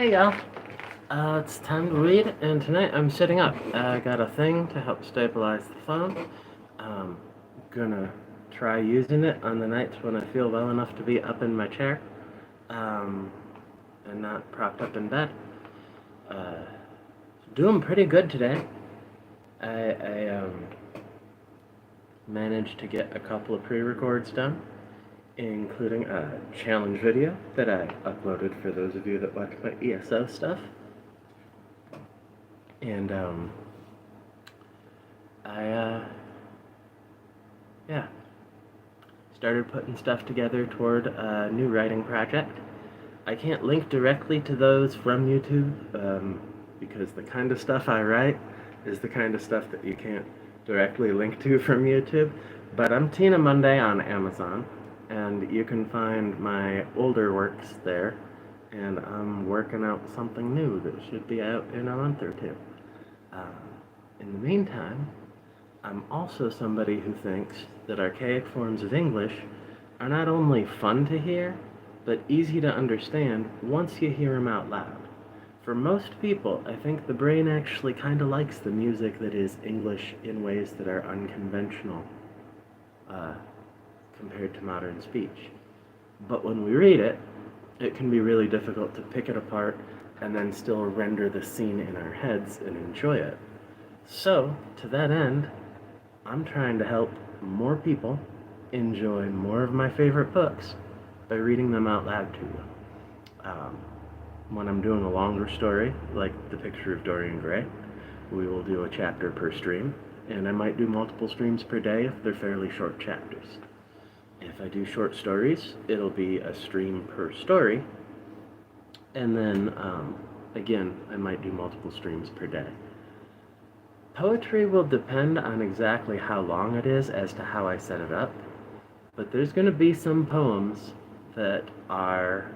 Hey y'all, it's time to read, and tonight I'm sitting up. I got a thing to help stabilize the phone. I'm gonna try using it on the nights when I feel well enough to be up in my chair, um, and not propped up in bed. Uh, Doing pretty good today. I managed to get a couple of pre-records done, including a challenge video that I uploaded for those of you that watch my ESO stuff. And I yeah, started putting stuff together toward a new writing project. I can't link directly to those from YouTube because the kind of stuff I write is the kind of stuff that you can't directly link to from YouTube. But I'm Tina Monday on Amazon, and you can find my older works there. And I'm working out something new that should be out in a month or two. In the meantime, I'm also somebody who thinks that archaic forms of English are not only fun to hear, but easy to understand once you hear them out loud. For most people, I think the brain actually kind of likes the music that is English in ways that are unconventional compared to modern speech. But when we read it, it can be really difficult to pick it apart and then still render the scene in our heads and enjoy it. So, to that end, I'm trying to help more people enjoy more of my favorite books by reading them out loud to you. When I'm doing a longer story, like The Picture of Dorian Gray, we will do a chapter per stream, and I might do multiple streams per day if they're fairly short chapters. If I do short stories, it'll be a stream per story, and then, again, I might do multiple streams per day. Poetry will depend on exactly how long it is as to how I set it up, but there's going to be some poems that are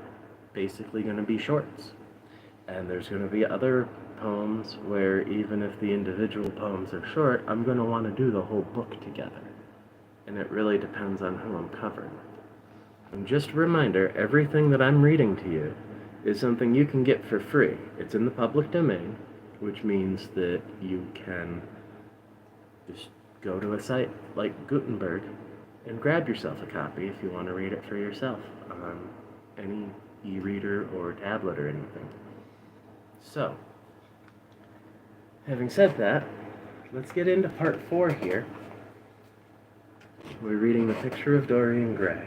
basically going to be shorts, and there's going to be other poems where even if the individual poems are short, I'm going to want to do the whole book together, and it really depends on who I'm covering. And just a reminder, everything that I'm reading to you is something you can get for free. It's in the public domain, which means that you can just go to a site like Gutenberg and grab yourself a copy if you want to read it for yourself on any e-reader or tablet or anything. So, having said that, let's get into part 4 here. We're reading The Picture of Dorian Gray,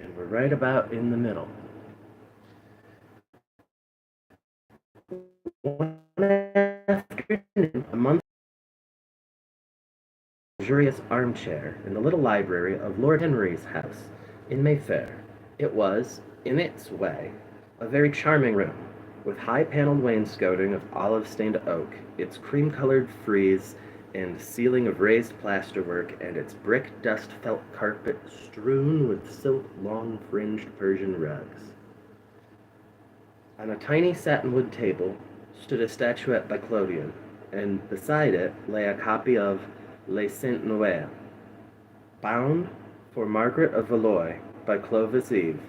and we're right about in the middle. One afternoon, a month luxurious armchair in the little library of Lord Henry's house in Mayfair. It was, in its way, a very charming room, with high-paneled wainscoting of olive-stained oak, its cream-colored frieze and ceiling of raised plasterwork, and its brick dust felt carpet strewn with silk long-fringed Persian rugs. On a tiny satinwood table stood a statuette by Clodion, and beside it lay a copy of Les Saintes Noël, bound for Margaret of Valois by Clovis Eve,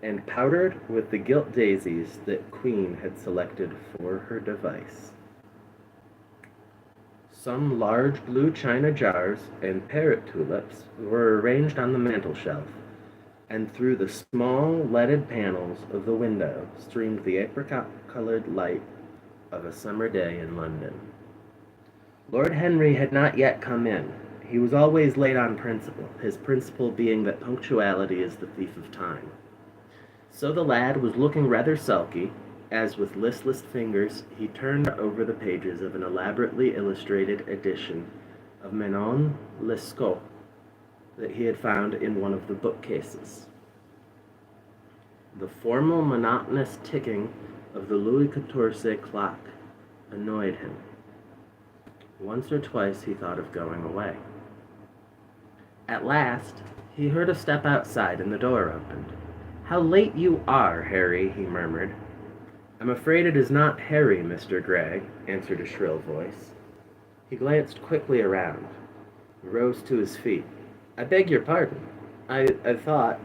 and powdered with the gilt daisies that Queen had selected for her device. Some large blue china jars and parrot tulips were arranged on the mantel shelf, and through the small leaded panels of the window streamed the apricot-colored light of a summer day in London. Lord Henry had not yet come in. He was always late on principle, his principle being that punctuality is the thief of time. So the lad was looking rather sulky, as with listless fingers he turned over the pages of an elaborately illustrated edition of Manon Lescaut that he had found in one of the bookcases. The formal, monotonous ticking of the Louis XIV clock annoyed him. Once or twice he thought of going away. At last, he heard a step outside and the door opened. "How late you are, Harry," he murmured. "I'm afraid it is not Harry, Mr. Gray," answered a shrill voice. He glanced quickly around, rose to his feet. "I beg your pardon. I thought...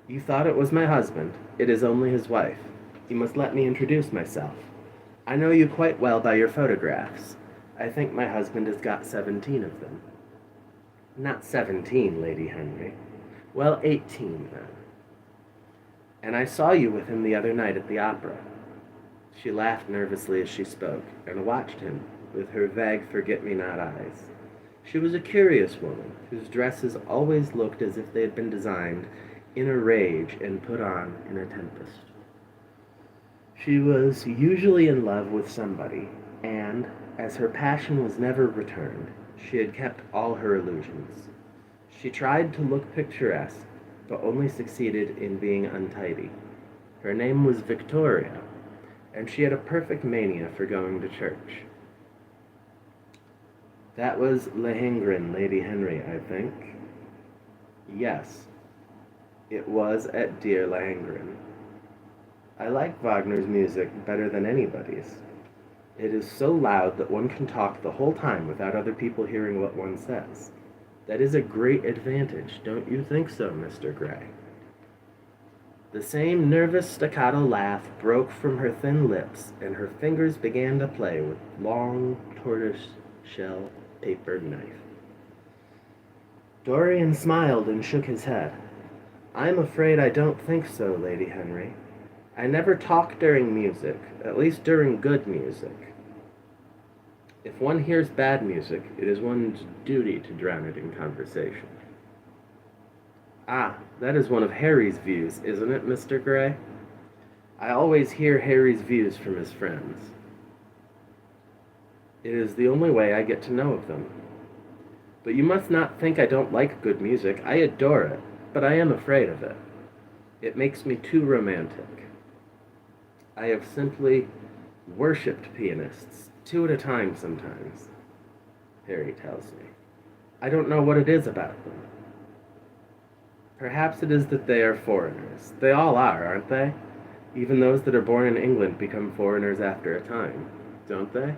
You thought it was my husband. It is only his wife." You must let me introduce myself. I know you quite well by your photographs. I think my husband has got 17 of them. Not 17, Lady Henry. Well, 18, then. And I saw you with him the other night at the opera. She laughed nervously as she spoke, and watched him with her vague forget-me-not eyes. She was a curious woman, whose dresses always looked as if they had been designed in a rage and put on in a tempest. She was usually in love with somebody, and, as her passion was never returned, she had kept all her illusions. She tried to look picturesque, but only succeeded in being untidy. Her name was Victoria, and she had a perfect mania for going to church. That was Lohengrin, Lady Henry, I think. Yes, it was at dear Lohengrin. I like Wagner's music better than anybody's. It is so loud that one can talk the whole time without other people hearing what one says. That is a great advantage, don't you think so, Mr. Gray? The same nervous staccato laugh broke from her thin lips, and her fingers began to play with long tortoise-shell paper knife. Dorian smiled and shook his head. I'm afraid I don't think so, Lady Henry. I never talk during music, at least during good music. If one hears bad music, it is one's duty to drown it in conversation. Ah, that is one of Harry's views, isn't it, Mr. Gray? I always hear Harry's views from his friends. It is the only way I get to know of them. But you must not think I don't like good music. I adore it, but I am afraid of it. It makes me too romantic. I have simply worshipped pianists, 2 at a time sometimes, Harry tells me. I don't know what it is about them. Perhaps it is that they are foreigners. They all are, aren't they? Even those that are born in England become foreigners after a time, don't they?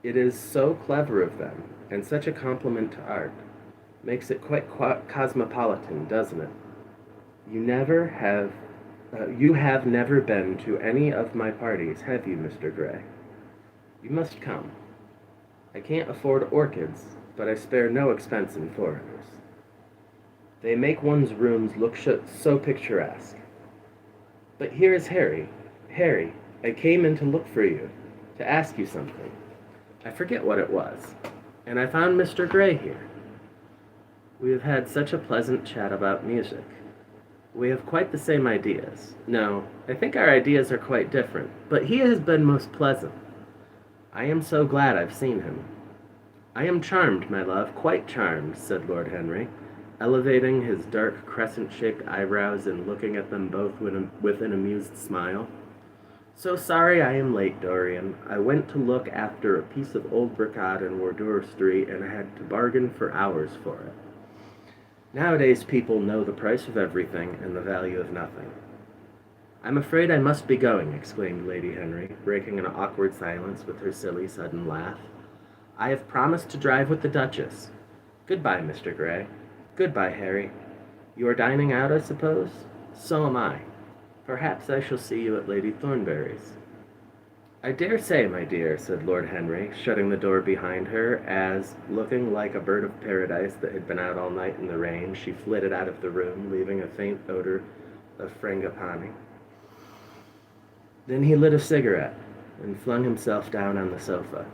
It is so clever of them, and such a compliment to art. Makes it quite cosmopolitan, doesn't it? You have never been to any of my parties, have you, Mr. Gray? You must come. I can't afford orchids, but I spare no expense in foreigners. They make one's rooms look so picturesque. But here is Harry. Harry, I came in to look for you, to ask you something. I forget what it was, and I found Mr. Gray here. We have had such a pleasant chat about music. We have quite the same ideas. No, I think our ideas are quite different, but he has been most pleasant. I am so glad I've seen him. I am charmed, my love, quite charmed, said Lord Henry, elevating his dark crescent-shaped eyebrows and looking at them both with an amused smile. So sorry I am late, Dorian. I went to look after a piece of old brocade in Wardour Street, and I had to bargain for hours for it. Nowadays people know the price of everything and the value of nothing. I'm afraid I must be going, exclaimed Lady Henry, breaking an awkward silence with her silly, sudden laugh. I have promised to drive with the Duchess. Goodbye, Mr. Gray. Goodbye, Harry. You are dining out, I suppose? So am I. Perhaps I shall see you at Lady Thornbury's. I dare say, my dear, said Lord Henry, shutting the door behind her, as, looking like a bird of paradise that had been out all night in the rain, she flitted out of the room, leaving a faint odor of frangipani. Then he lit a cigarette and flung himself down on the sofa.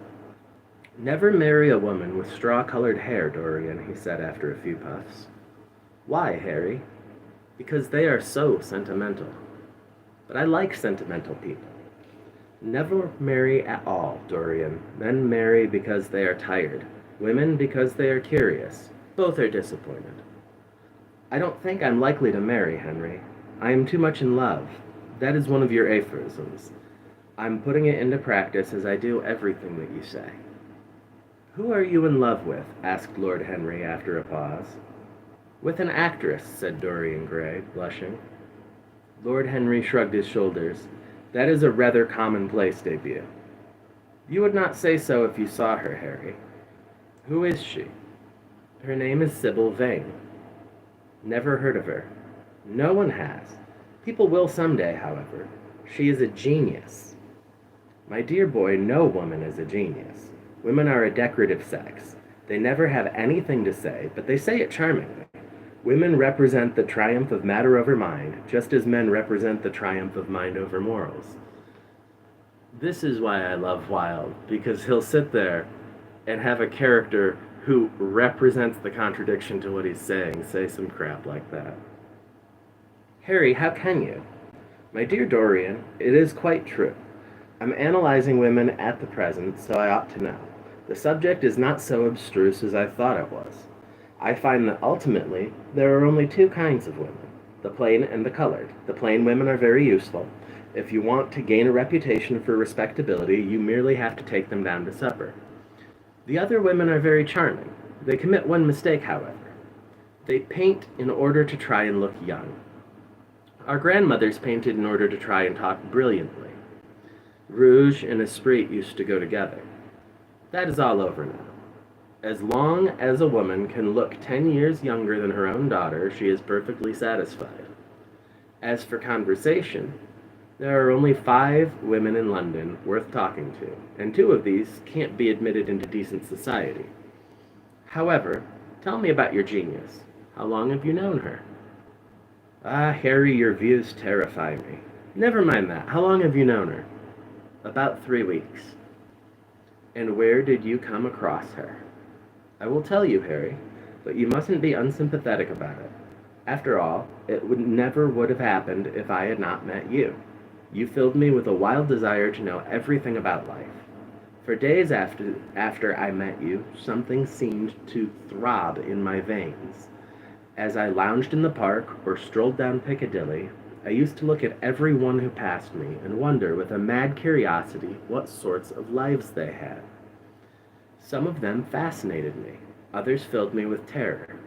Never marry a woman with straw-colored hair, Dorian, he said after a few puffs. Why, Harry? Because they are so sentimental. But I like sentimental people. Never marry at all, Dorian. Men marry because they are tired. Women because they are curious. Both are disappointed. I don't think I'm likely to marry, Henry. I am too much in love. That is one of your aphorisms. I'm putting it into practice as I do everything that you say. Who are you in love with? Asked Lord Henry after a pause. With an actress, said Dorian Gray, blushing. Lord Henry shrugged his shoulders. That is a rather commonplace debut. You would not say so if you saw her, Harry. Who is she? Her name is Sybil Vane. Never heard of her. No one has. People will someday, however. She is a genius. My dear boy, no woman is a genius. Women are a decorative sex. They never have anything to say, but they say it charmingly. Women represent the triumph of matter over mind, just as men represent the triumph of mind over morals. This is why I love Wilde, because he'll sit there and have a character who represents the contradiction to what he's saying say some crap like that. Harry, how can you? My dear Dorian, it is quite true. I'm analyzing women at the present, so I ought to know. The subject is not so abstruse as I thought it was. I find that ultimately there are only two kinds of women, the plain and the colored. The plain women are very useful. If you want to gain a reputation for respectability, you merely have to take them down to supper. The other women are very charming. They commit one mistake, however. They paint in order to try and look young. Our grandmothers painted in order to try and talk brilliantly. Rouge and esprit used to go together. That is all over now. As long as a woman can look 10 years younger than her own daughter, she is perfectly satisfied. As for conversation, there are only 5 women in London worth talking to, and 2 of these can't be admitted into decent society. However, tell me about your genius. How long have you known her? Ah, Harry, your views terrify me. Never mind that. How long have you known her? About 3 weeks. And where did you come across her? I will tell you, Harry, but you mustn't be unsympathetic about it. After all, it never would have happened if I had not met you. You filled me with a wild desire to know everything about life. For days after I met you, something seemed to throb in my veins. As I lounged in the park or strolled down Piccadilly, I used to look at every one who passed me and wonder with a mad curiosity what sorts of lives they had. Some of them fascinated me. Others filled me with terror.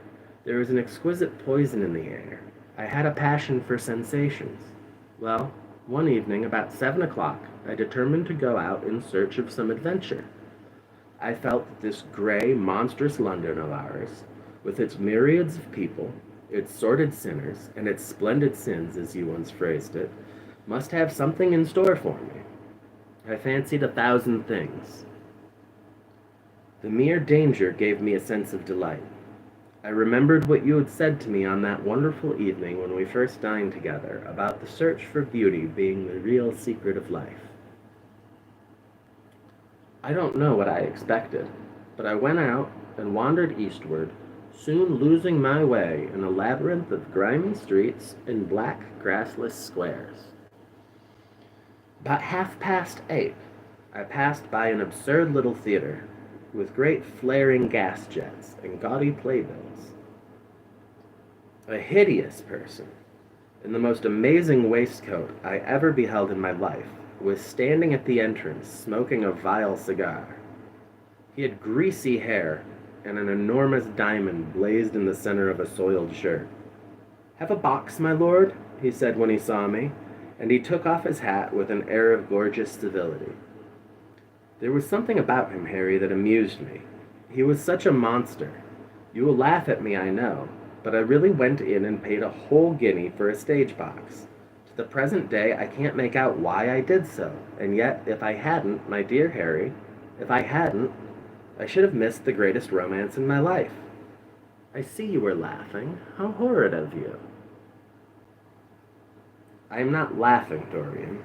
There was an exquisite poison in the air. I had a passion for sensations. Well, one evening, about 7 o'clock, I determined to go out in search of some adventure. I felt that this gray, monstrous London of ours, with its myriads of people, its sordid sinners, and its splendid sins, as you once phrased it, must have something in store for me. I fancied 1,000 things. The mere danger gave me a sense of delight. I remembered what you had said to me on that wonderful evening when we first dined together about the search for beauty being the real secret of life. I don't know what I expected, but I went out and wandered eastward, soon losing my way in a labyrinth of grimy streets and black, grassless squares. About 8:30, I passed by an absurd little theater with great flaring gas jets and gaudy playbills. A hideous person, in the most amazing waistcoat I ever beheld in my life, was standing at the entrance smoking a vile cigar. He had greasy hair, and an enormous diamond blazed in the center of a soiled shirt. "Have a box, my lord?" he said when he saw me, and he took off his hat with an air of gorgeous civility. There was something about him, Harry, that amused me. He was such a monster. You will laugh at me, I know, but I really went in and paid a whole guinea for a stage box. To the present day, I can't make out why I did so, and yet, if I hadn't, my dear Harry, if I hadn't, I should have missed the greatest romance in my life. I see you were laughing. How horrid of you. I am not laughing, Dorian.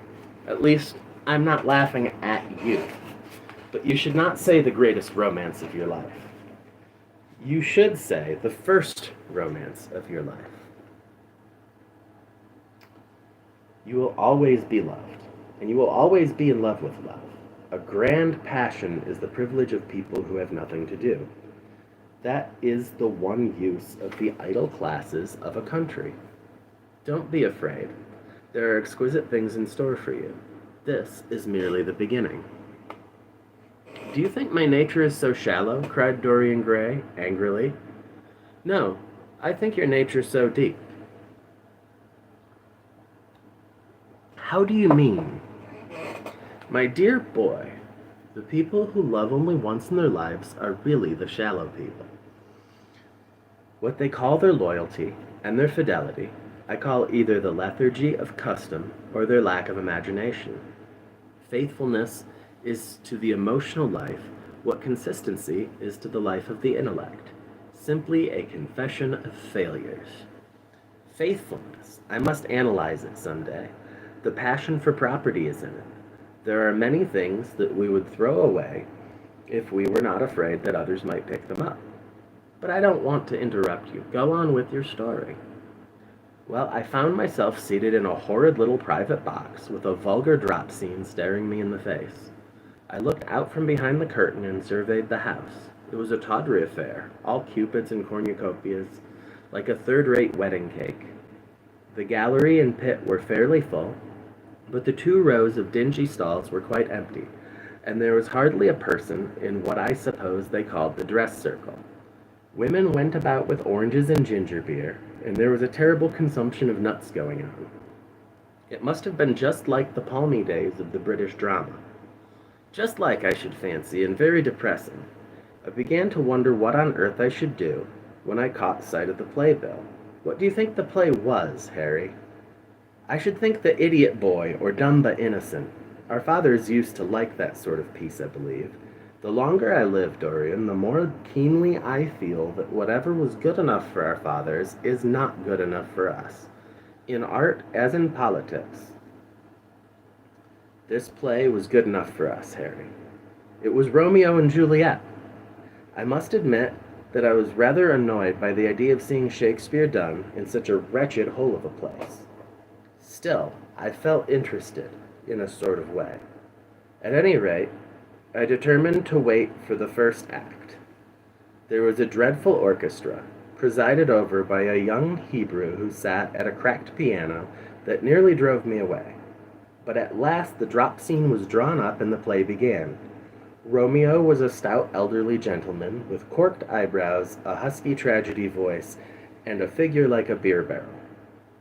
At least, I'm not laughing at you. But you should not say the greatest romance of your life. You should say the first romance of your life. You will always be loved, and you will always be in love with love. A grand passion is the privilege of people who have nothing to do. That is the one use of the idle classes of a country. Don't be afraid. There are exquisite things in store for you. This is merely the beginning. "Do you think my nature is so shallow?" cried Dorian Gray angrily. "No, I think your nature so deep." "How do you mean?" "My dear boy, the people who love only once in their lives are really the shallow people. What they call their loyalty and their fidelity, I call either the lethargy of custom or their lack of imagination. Faithfulness is to the emotional life what consistency is to the life of the intellect, simply a confession of failures. Faithfulness, I must analyze it someday. The passion for property is in it. There are many things that we would throw away if we were not afraid that others might pick them up. But I don't want to interrupt you. Go on with your story. Well, I found myself seated in a horrid little private box with a vulgar drop scene staring me in the face. I looked out from behind the curtain and surveyed the house. It was a tawdry affair, all cupids and cornucopias, like a third-rate wedding cake. The gallery and pit were fairly full, but the 2 rows of dingy stalls were quite empty, and there was hardly a person in what I suppose they called the dress circle. Women went about with oranges and ginger beer, and there was a terrible consumption of nuts going on. It must have been just like the palmy days of the British drama. Just like, I should fancy, and very depressing. I began to wonder what on earth I should do when I caught sight of the playbill. What do you think the play was, Harry? I should think The Idiot Boy or Dumb but Innocent. Our fathers used to like that sort of piece, I believe. The longer I live, Dorian, the more keenly I feel that whatever was good enough for our fathers is not good enough for us, in art as in politics. This play was good enough for us, Harry. It was Romeo and Juliet. I must admit that I was rather annoyed by the idea of seeing Shakespeare done in such a wretched hole of a place. Still, I felt interested, in a sort of way. At any rate, I determined to wait for the first act. There was a dreadful orchestra, presided over by a young Hebrew who sat at a cracked piano that nearly drove me away. But at last the drop scene was drawn up and the play began. Romeo was a stout elderly gentleman with corked eyebrows, a husky tragedy voice, and a figure like a beer barrel.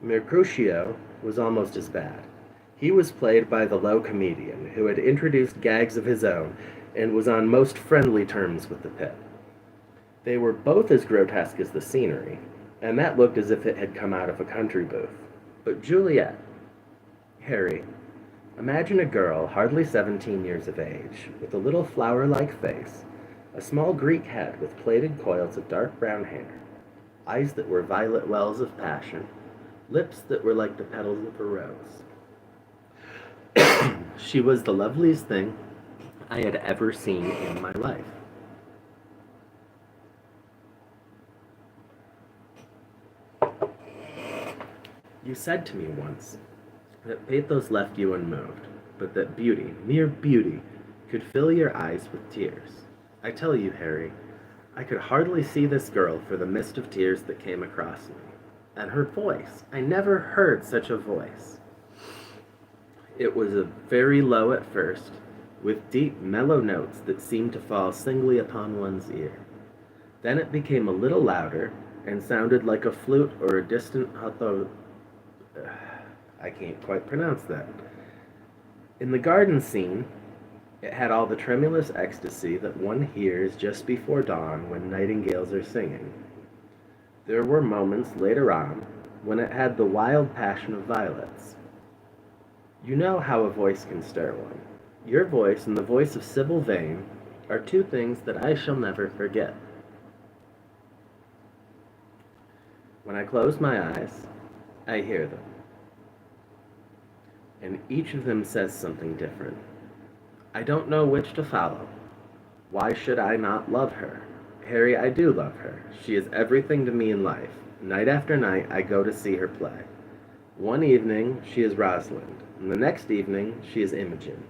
Mercutio was almost as bad. He was played by the low comedian, who had introduced gags of his own and was on most friendly terms with the pit. They were both as grotesque as the scenery, and that looked as if it had come out of a country booth. But Juliet, Harry, imagine a girl hardly 17 years of age, with a little flower-like face, a small Greek head with plaited coils of dark brown hair, eyes that were violet wells of passion, lips that were like the petals of a rose. She was the loveliest thing I had ever seen in my life. You said to me once that pathos left you unmoved, but that beauty, mere beauty, could fill your eyes with tears. I tell you, Harry, I could hardly see this girl for the mist of tears that came across me. And her voice, I never heard such a voice. It was very low at first, with deep, mellow notes that seemed to fall singly upon one's ear. Then it became a little louder and sounded like a flute or a distant I can't quite pronounce that. In the garden scene, it had all the tremulous ecstasy that one hears just before dawn when nightingales are singing. There were moments later on when it had the wild passion of violets. You know how a voice can stir one. Your voice and the voice of Sybil Vane are 2 things that I shall never forget. When I close my eyes, I hear them. And each of them says something different. I don't know which to follow. Why should I not love her? Harry, I do love her. She is everything to me in life. Night after night, I go to see her play. One evening, she is Rosalind, and the next evening, she is Imogen.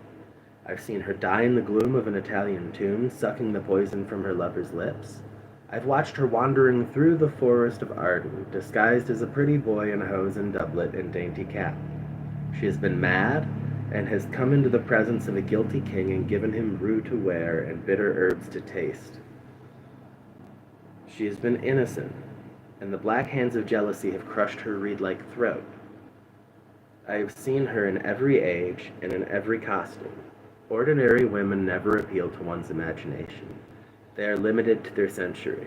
I've seen her die in the gloom of an Italian tomb, sucking the poison from her lover's lips. I've watched her wandering through the forest of Arden, disguised as a pretty boy in hose and doublet and dainty cap. She has been mad, and has come into the presence of a guilty king and given him rue to wear and bitter herbs to taste. She has been innocent, and the black hands of jealousy have crushed her reed-like throat. I have seen her in every age and in every costume. Ordinary women never appeal to one's imagination. They are limited to their century.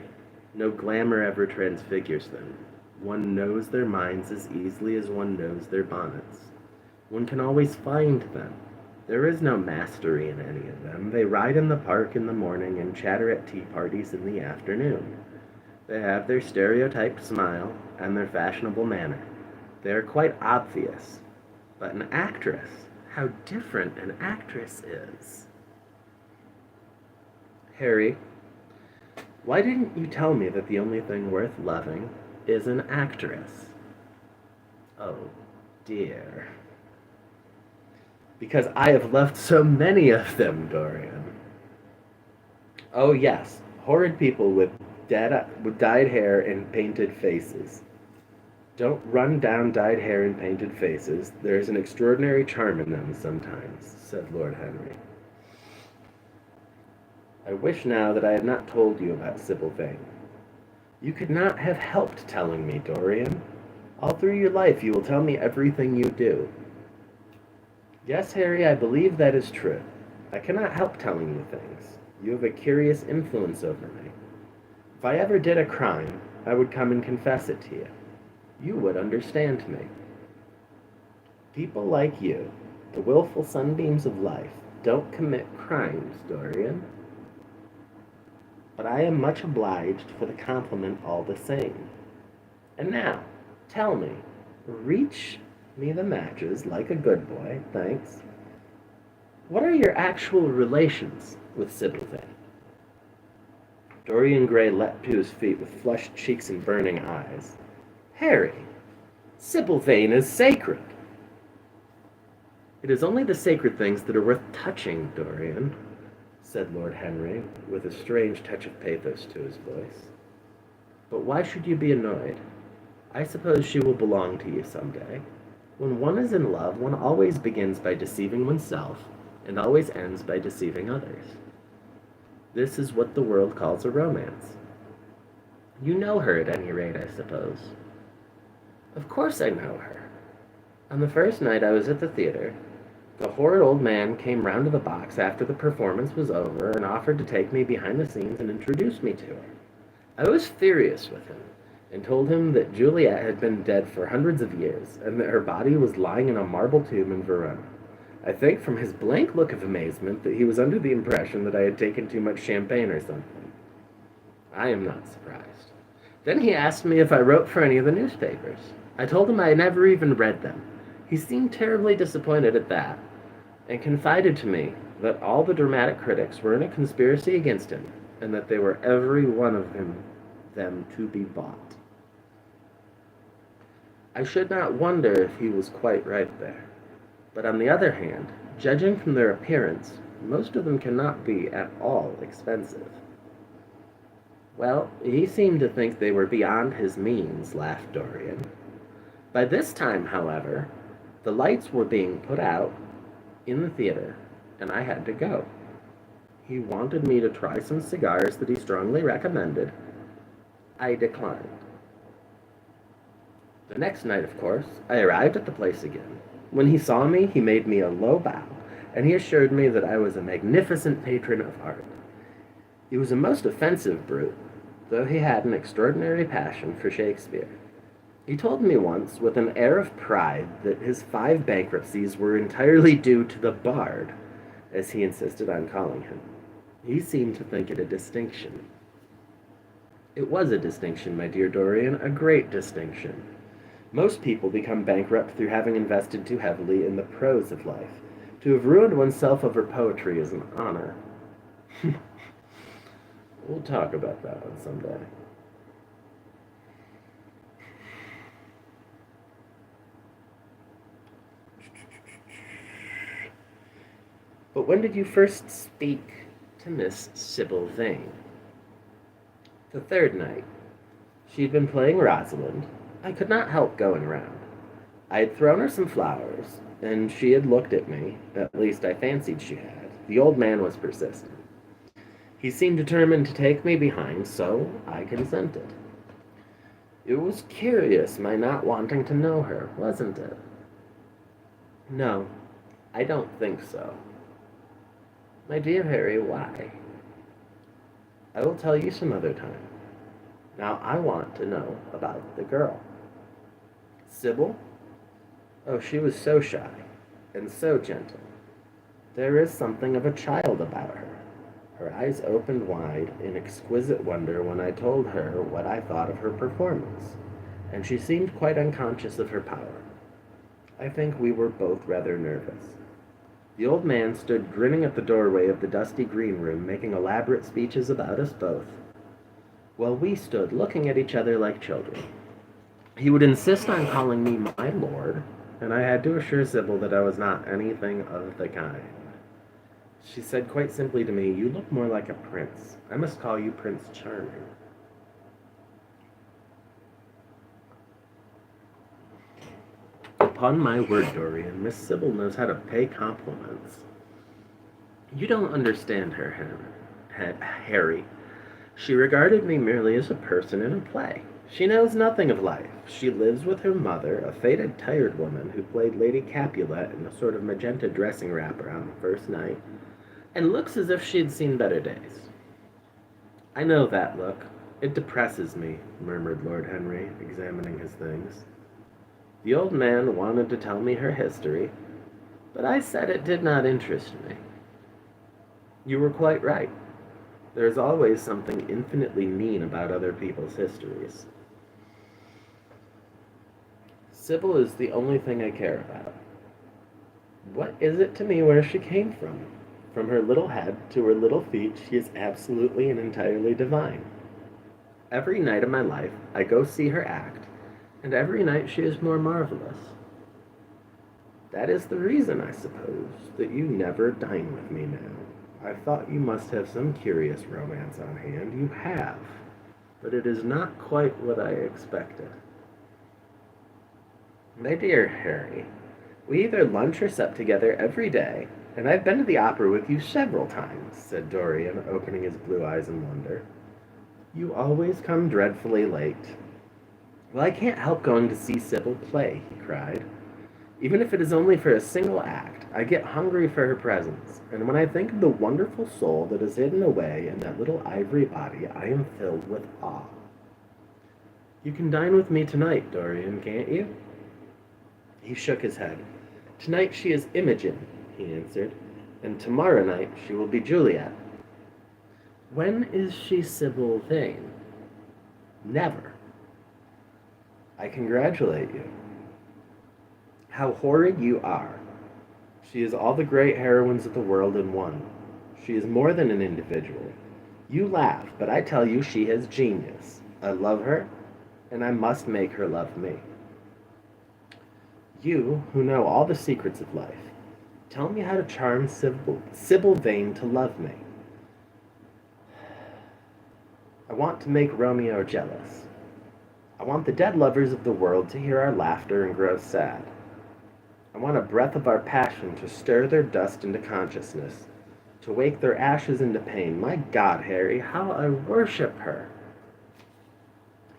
No glamour ever transfigures them. One knows their minds as easily as one knows their bonnets. One can always find them. There is no mastery in any of them. They ride in the park in the morning and chatter at tea parties in the afternoon. They have their stereotyped smile and their fashionable manner. They are quite obvious. But an actress, how different an actress is. Harry, why didn't you tell me that the only thing worth loving is an actress? Oh, dear. Because I have loved so many of them, Dorian. Oh, yes, horrid people with dyed hair and painted faces. Don't run down dyed hair and painted faces. There is an extraordinary charm in them sometimes, said Lord Henry. I wish now that I had not told you about Sybil Vane. You could not have helped telling me, Dorian. All through your life you will tell me everything you do. Yes, Harry, I believe that is true. I cannot help telling you things. You have a curious influence over me. If I ever did a crime, I would come and confess it to you. You would understand me. People like you, the willful sunbeams of life, don't commit crimes, Dorian. But I am much obliged for the compliment all the same. And now, tell me, reach me the matches like a good boy, thanks. What are your actual relations with Sybil Vane? Dorian Gray leapt to his feet with flushed cheeks and burning eyes. Harry, Sybil Vane is sacred. It is only the sacred things that are worth touching, Dorian, said Lord Henry, with a strange touch of pathos to his voice. But why should you be annoyed? I suppose she will belong to you someday. When one is in love, one always begins by deceiving oneself and always ends by deceiving others. This is what the world calls a romance. You know her at any rate, I suppose. Of course I know her. On the first night I was at the theater, the horrid old man came round to the box after the performance was over and offered to take me behind the scenes and introduce me to her. I was furious with him and told him that Juliet had been dead for hundreds of years and that her body was lying in a marble tomb in Verona. I think from his blank look of amazement that he was under the impression that I had taken too much champagne or something. I am not surprised. Then he asked me if I wrote for any of the newspapers. I told him I had never even read them. He seemed terribly disappointed at that, and confided to me that all the dramatic critics were in a conspiracy against him, and that they were every one of them to be bought. I should not wonder if he was quite right there. But on the other hand, judging from their appearance, most of them cannot be at all expensive. Well, he seemed to think they were beyond his means, laughed Dorian. By this time, however, the lights were being put out in the theater, and I had to go. He wanted me to try some cigars that he strongly recommended. I declined. The next night, of course, I arrived at the place again. When he saw me, he made me a low bow, and he assured me that I was a magnificent patron of art. He was a most offensive brute, though he had an extraordinary passion for Shakespeare. He told me once, with an air of pride, that his 5 bankruptcies were entirely due to the bard, as he insisted on calling him. He seemed to think it a distinction. It was a distinction, my dear Dorian, a great distinction. Most people become bankrupt through having invested too heavily in the prose of life. To have ruined oneself over poetry is an honor. We'll talk about that one someday. But when did you first speak to Miss Sybil Vane? The 3rd night. She had been playing Rosalind. I could not help going round. I had thrown her some flowers, and she had looked at me. At least I fancied she had. The old man was persistent. He seemed determined to take me behind, so I consented. It was curious, my not wanting to know her, wasn't it? No, I don't think so. My dear Harry, why? I will tell you some other time. Now I want to know about the girl. Sybil? Oh, she was so shy and so gentle. There is something of a child about her. Her eyes opened wide in exquisite wonder when I told her what I thought of her performance, and she seemed quite unconscious of her power. I think we were both rather nervous. The old man stood grinning at the doorway of the dusty green room, making elaborate speeches about us both, while we stood looking at each other like children. He would insist on calling me my lord, and I had to assure Sybil that I was not anything of the kind. She said quite simply to me, "You look more like a prince. I must call you Prince Charming." Upon my word, Dorian, Miss Sybil knows how to pay compliments. You don't understand her, Harry. She regarded me merely as a person in a play. She knows nothing of life. She lives with her mother, a faded, tired woman who played Lady Capulet in a sort of magenta dressing wrapper on the first night, and looks as if she'd seen better days. I know that look. It depresses me, murmured Lord Henry, examining his things. The old man wanted to tell me her history, but I said it did not interest me. You were quite right. There is always something infinitely mean about other people's histories. Sybil is the only thing I care about. What is it to me where she came from? From her little head to her little feet, she is absolutely and entirely divine. Every night of my life, I go see her act, and every night she is more marvelous. That is the reason, I suppose, that you never dine with me now. I thought you must have some curious romance on hand. You have, but it is not quite what I expected. My dear Harry, we either lunch or sup together every day, and I've been to the opera with you several times, said Dorian, opening his blue eyes in wonder. You always come dreadfully late. Well, I can't help going to see Sybil play, he cried. Even if it is only for a single act, I get hungry for her presence, and when I think of the wonderful soul that is hidden away in that little ivory body, I am filled with awe. You can dine with me tonight, Dorian, can't you? He shook his head. Tonight she is Imogen, he answered, and tomorrow night she will be Juliet. When is she Sybil Vane? Never. I congratulate you. How horrid you are. She is all the great heroines of the world in one. She is more than an individual. You laugh, but I tell you she has genius. I love her, and I must make her love me. You, who know all the secrets of life, tell me how to charm Sybil Vane to love me. I want to make Romeo jealous. I want the dead lovers of the world to hear our laughter and grow sad. I want a breath of our passion to stir their dust into consciousness, to wake their ashes into pain. My God, Harry, how I worship her.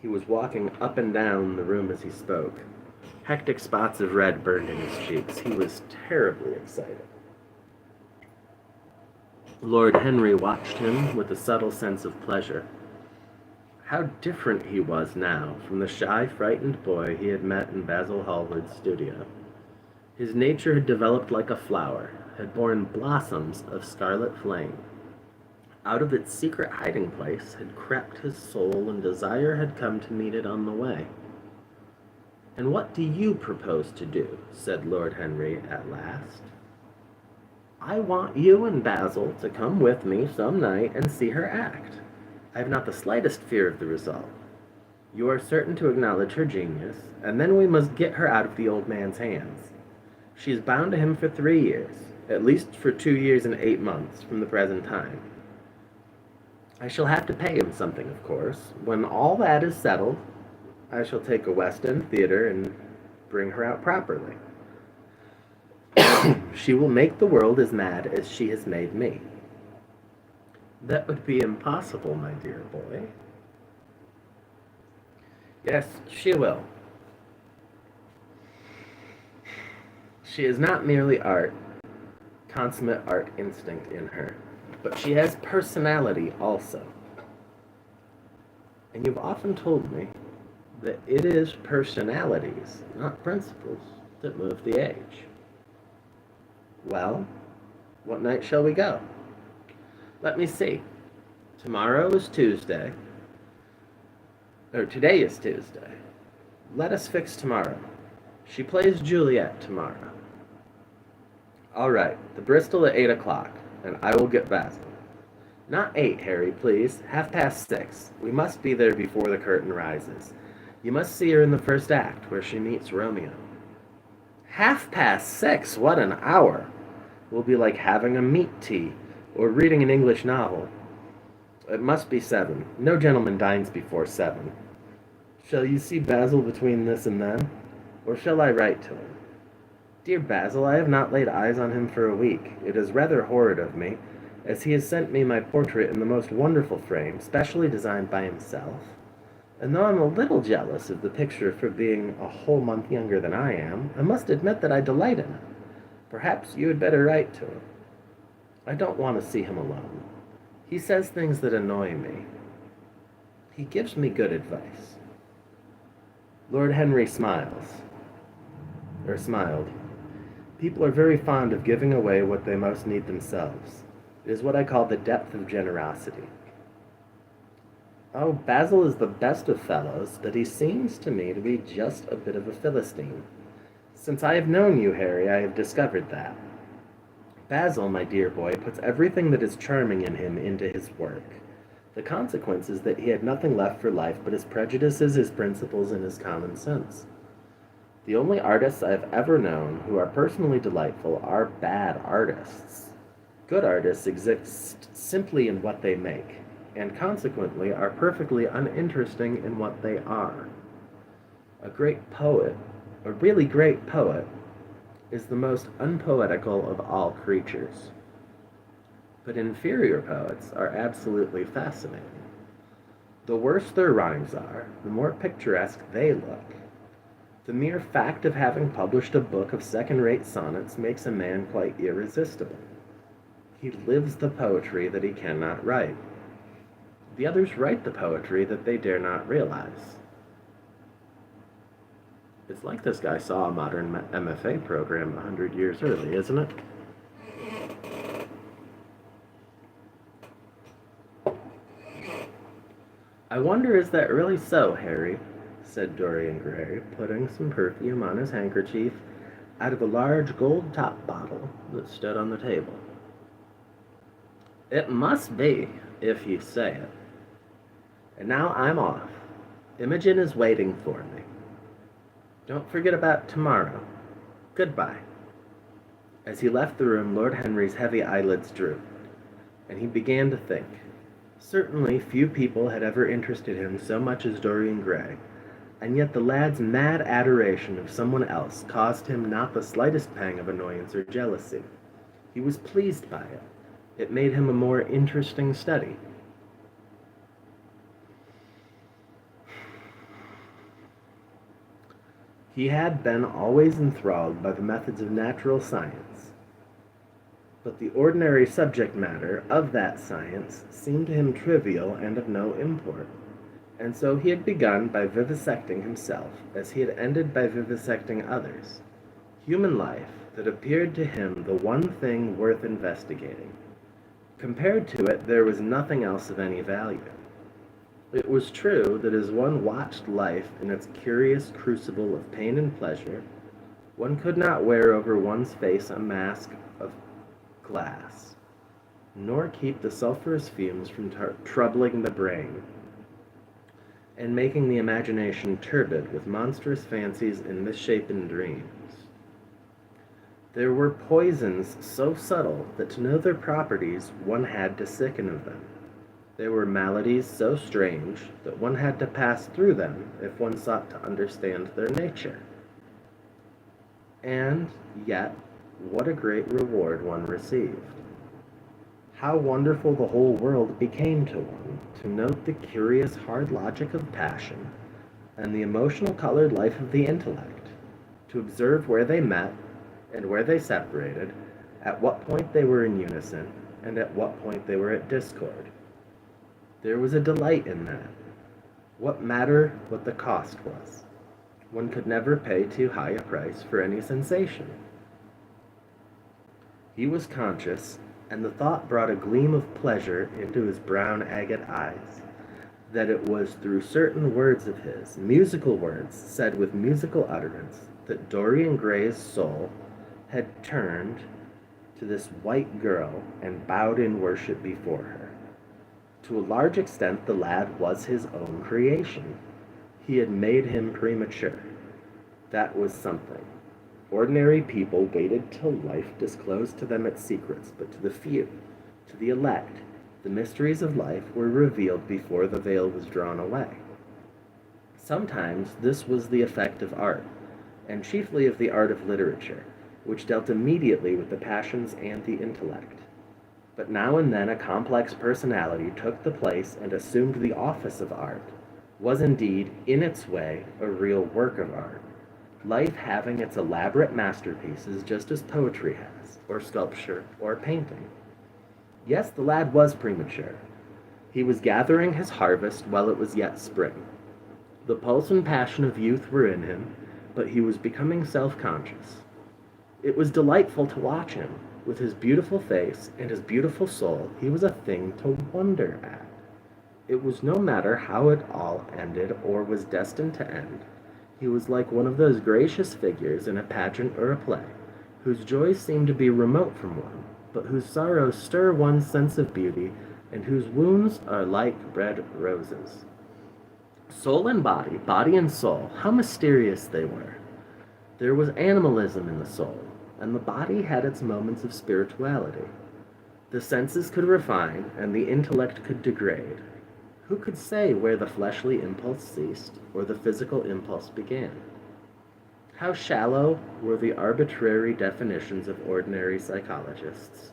He was walking up and down the room as he spoke. Hectic spots of red burned in his cheeks. He was terribly excited. Lord Henry watched him with a subtle sense of pleasure. How different he was now from the shy, frightened boy he had met in Basil Hallward's studio. His nature had developed like a flower, had borne blossoms of scarlet flame. Out of its secret hiding place had crept his soul, and desire had come to meet it on the way. And what do you propose to do? Said Lord Henry at last. I want you and Basil to come with me some night and see her act. I have not the slightest fear of the result. You are certain to acknowledge her genius, and then we must get her out of the old man's hands. She is bound to him for 3 years, at least for 2 years and 8 months from the present time. I shall have to pay him something, of course. When all that is settled, I shall take a West End theater and bring her out properly. She will make the world as mad as she has made me. That would be impossible, my dear boy. Yes, she will. She is not merely art, consummate art instinct in her, but she has personality also. And you've often told me that it is personalities, not principles, that move the age. Well, what night shall we go? Let me see. Tomorrow is Tuesday. Or today is Tuesday. Let us fix tomorrow. She plays Juliet tomorrow. All right, the Bristol at 8 o'clock, and I will get Basil. Not 8, Harry, please. 6:30. We must be there before the curtain rises. You must see her in the first act, where she meets Romeo. 6:30? What an hour! Will be like having a meat tea, or reading an English novel. It must be 7. No gentleman dines before 7. Shall you see Basil between this and then? Or shall I write to him? Dear Basil, I have not laid eyes on him for a week. It is rather horrid of me, as he has sent me my portrait in the most wonderful frame, specially designed by himself. And though I'm a little jealous of the picture for being a whole month younger than I am, I must admit that I delight in it. Perhaps you had better write to him. I don't want to see him alone. He says things that annoy me. He gives me good advice. Lord Henry smiled. People are very fond of giving away what they most need themselves. It is what I call the depth of generosity. Oh, Basil is the best of fellows, but he seems to me to be just a bit of a Philistine. Since I have known you, Harry, I have discovered that. Basil, my dear boy, puts everything that is charming in him into his work. The consequence is that he had nothing left for life but his prejudices, his principles, and his common sense. The only artists I have ever known who are personally delightful are bad artists. Good artists exist simply in what they make, and consequently are perfectly uninteresting in what they are. A really great poet, is the most unpoetical of all creatures. But inferior poets are absolutely fascinating. The worse their rhymes are, the more picturesque they look. The mere fact of having published a book of second-rate sonnets makes a man quite irresistible. He lives the poetry that he cannot write. The others write the poetry that they dare not realize. It's like this guy saw a modern MFA program 100 years early, isn't it? I wonder, is that really so, Harry? Said Dorian Gray, putting some perfume on his handkerchief out of a large gold-top bottle that stood on the table. It must be, if you say it. And now I'm off. Imogen is waiting for me. Don't forget about tomorrow. Goodbye. As he left the room, Lord Henry's heavy eyelids drooped, and he began to think. Certainly few people had ever interested him so much as Dorian Gray, and yet the lad's mad adoration of someone else caused him not the slightest pang of annoyance or jealousy. He was pleased by it. It made him a more interesting study. He had been always enthralled by the methods of natural science, but the ordinary subject matter of that science seemed to him trivial and of no import, and so he had begun by vivisecting himself as he had ended by vivisecting others. Human life that appeared to him the one thing worth investigating. Compared to it, there was nothing else of any value. It was true that as one watched life in its curious crucible of pain and pleasure, one could not wear over one's face a mask of glass, nor keep the sulphurous fumes from troubling the brain, and making the imagination turbid with monstrous fancies and misshapen dreams. There were poisons so subtle that to know their properties one had to sicken of them. There were maladies so strange that one had to pass through them if one sought to understand their nature. And yet, what a great reward one received. How wonderful the whole world became to one, to note the curious hard logic of passion, and the emotional colored life of the intellect, to observe where they met, and where they separated, at what point they were in unison, and at what point they were at discord. There was a delight in that. What matter what the cost was? One could never pay too high a price for any sensation. He was conscious, and the thought brought a gleam of pleasure into his brown agate eyes, that it was through certain words of his, musical words said with musical utterance, that Dorian Gray's soul had turned to this white girl and bowed in worship before her. To a large extent, the lad was his own creation. He had made him premature. That was something. Ordinary people waited till life disclosed to them its secrets, but to the few, to the elect, the mysteries of life were revealed before the veil was drawn away. Sometimes this was the effect of art, and chiefly of the art of literature, which dealt immediately with the passions and the intellect. But now and then a complex personality took the place and assumed the office of art, was indeed, in its way, a real work of art, life having its elaborate masterpieces just as poetry has, or sculpture, or painting. Yes, the lad was premature. He was gathering his harvest while it was yet spring. The pulse and passion of youth were in him, but he was becoming self-conscious. It was delightful to watch him. With his beautiful face and his beautiful soul, he was a thing to wonder at. It was no matter how it all ended or was destined to end. He was like one of those gracious figures in a pageant or a play, whose joys seem to be remote from one, but whose sorrows stir one's sense of beauty, and whose wounds are like red roses. Soul and body, body and soul, how mysterious they were. There was animalism in the soul, and the body had its moments of spirituality. The senses could refine, and the intellect could degrade. Who could say where the fleshly impulse ceased, or the physical impulse began? How shallow were the arbitrary definitions of ordinary psychologists,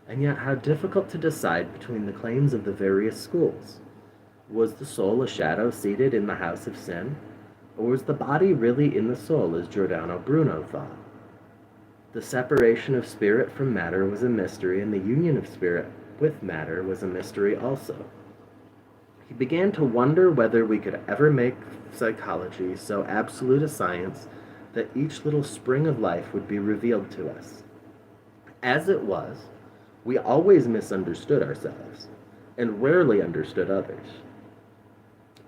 and yet how difficult to decide between the claims of the various schools. Was the soul a shadow seated in the house of sin, or was the body really in the soul, as Giordano Bruno thought? The separation of spirit from matter was a mystery, and the union of spirit with matter was a mystery also. He began to wonder whether we could ever make psychology so absolute a science that each little spring of life would be revealed to us. As it was, we always misunderstood ourselves, and rarely understood others.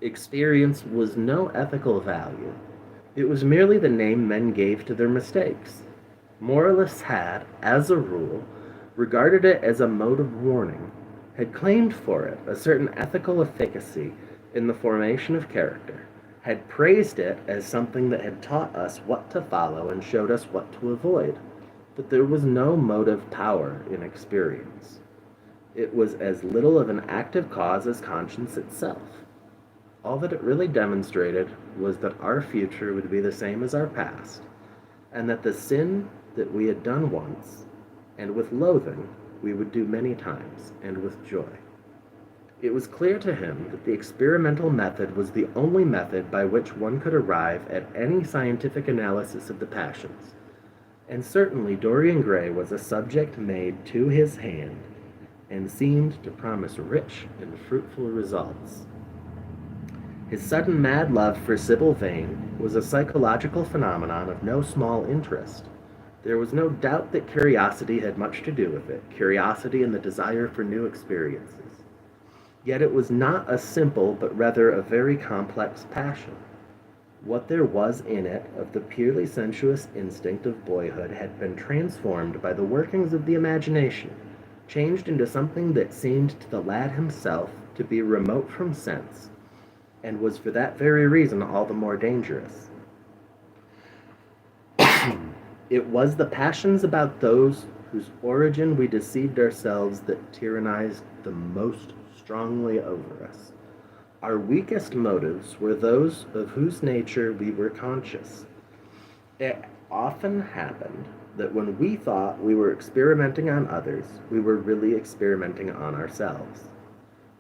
Experience was no ethical value. It was merely the name men gave to their mistakes. Moralists had, as a rule, regarded it as a mode of warning, had claimed for it a certain ethical efficacy in the formation of character, had praised it as something that had taught us what to follow and showed us what to avoid, but there was no motive power in experience. It was as little of an active cause as conscience itself. All that it really demonstrated was that our future would be the same as our past, and that the sin that we had done once, and with loathing, we would do many times, and with joy. It was clear to him that the experimental method was the only method by which one could arrive at any scientific analysis of the passions, and certainly Dorian Gray was a subject made to his hand, and seemed to promise rich and fruitful results. His sudden mad love for Sybil Vane was a psychological phenomenon of no small interest. There was no doubt that curiosity had much to do with it, curiosity and the desire for new experiences. Yet it was not a simple, but rather a very complex passion. What there was in it of the purely sensuous instinct of boyhood had been transformed by the workings of the imagination, changed into something that seemed to the lad himself to be remote from sense, and was for that very reason all the more dangerous. It was the passions about those whose origin we deceived ourselves that tyrannized the most strongly over us. Our weakest motives were those of whose nature we were conscious. It often happened that when we thought we were experimenting on others, we were really experimenting on ourselves.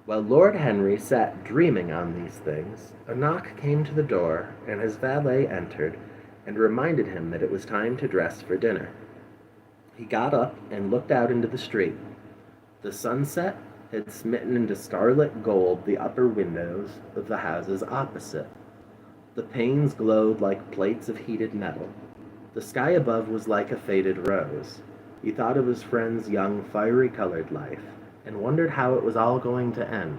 While Lord Henry sat dreaming on these things, a knock came to the door, and his valet entered and reminded him that it was time to dress for dinner. He got up and looked out into the street. The sunset had smitten into starlit gold the upper windows of the houses opposite. The panes glowed like plates of heated metal. The sky above was like a faded rose. He thought of his friend's young, fiery-colored life, and wondered how it was all going to end.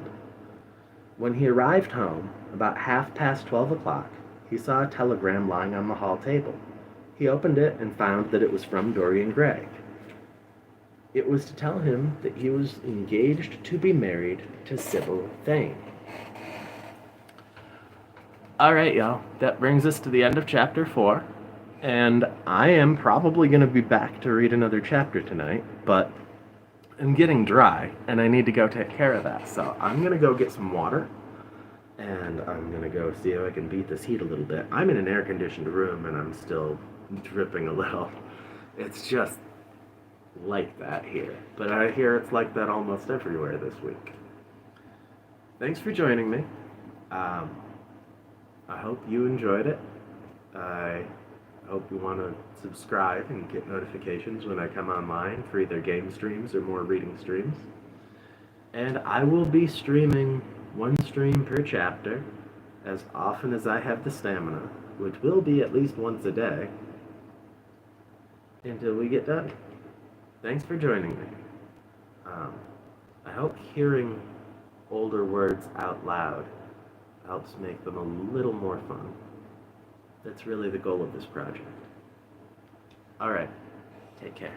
When he arrived home, about 12:30, he saw a telegram lying on the hall table. He opened it and found that it was from Dorian Gray. It was to tell him that he was engaged to be married to Sybil Vane. All right, y'all. That brings us to the end of chapter 4. And I am probably going to be back to read another chapter tonight, but I'm getting dry, and I need to go take care of that. So I'm going to go get some water, and I'm going to go see if I can beat this heat a little bit. I'm in an air-conditioned room, and I'm still dripping a little. It's just like that here. But I hear it's like that almost everywhere this week. Thanks for joining me. I hope you enjoyed it. I hope you want to subscribe and get notifications when I come online for either game streams or more reading streams. And I will be streaming one stream per chapter as often as I have the stamina, which will be at least once a day, until we get done. Thanks for joining me. I hope hearing older words out loud helps make them a little more fun. That's really the goal of this project. All right, take care.